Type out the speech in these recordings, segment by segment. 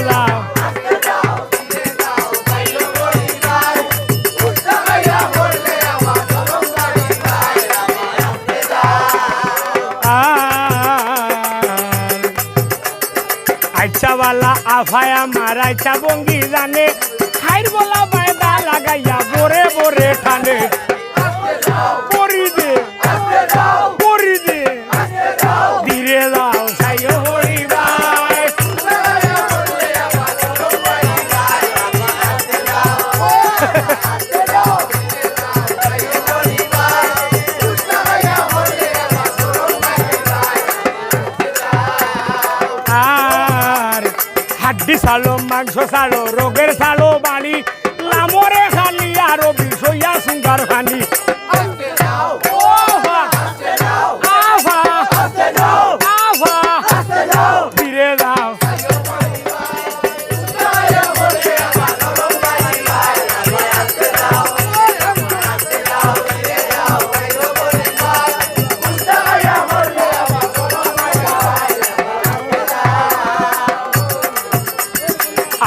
দাও আচ্ছাওয়ালা আফায়া মারাইছা বঙ্গি জানে খাইর বলা বায়দা লাগাইয়া বোরে বোরে ঠানে করি দে ধীরে দাও সাইও হরি ভাই আর হাড্ডি সালো মাংস সালো রোগের সালো বালি লামরে খালি আরো বিষয়া সুন্দর খানি ধীরে দাও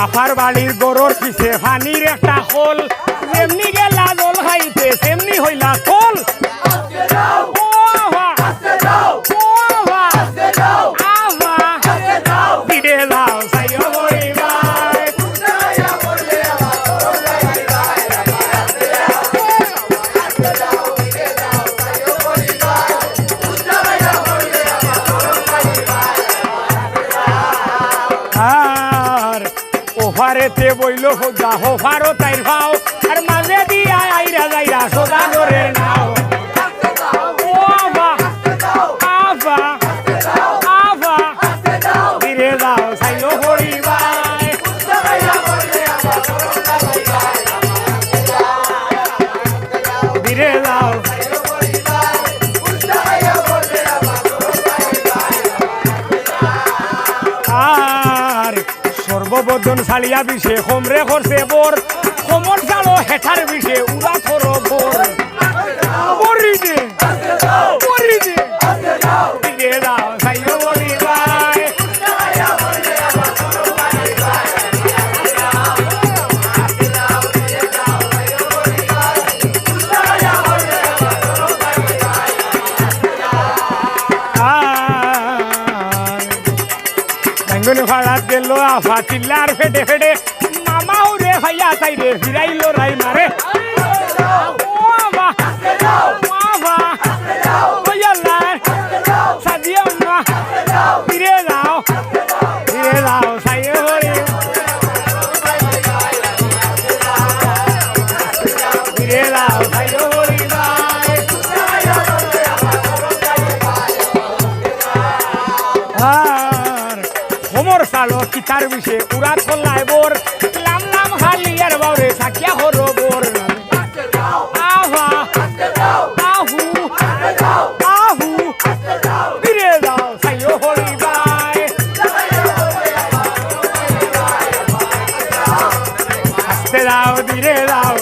আফার বাড়ির গরুর পিছে পানির একটা খোল যেমনি গেলা জল খাইতে সেমনি হইলা খোল ধীরে দাও সাইও হরি ভাই আর ওভারেতে বইল যা হোভারও তাইর ভাও আর মাঝে দিয়া আইরা যাইরা সদাগরের নাও ধীরে দাও সাইও হরি ভাই ধীরে দাও আর সর্ববদন সালিয়া বিষে হোমরে করছে বোর হোমর জালো হেঠার বিষে উড়া থর বোর করি দে ধীরে দাও সাইও হরি ভাই বেঙ্গনি ভাড়া দিল আফা চিল্লার ফেটে ফেটে মামাও রে ভাইয়া তাই রে ফিরাইলো রাই মারে ধীরে দাও সাইও হরি ধীরে দাও সাইও হরি ভাই আর হোমর সালো কিতার বিষে উড়া খোলায় বোর লাম লাম হালিয়ার বাউরে সাকিয়া হরো বোর ধীরে দাও সাইও হরি ভাই আস্তে দাও ধীরে দাও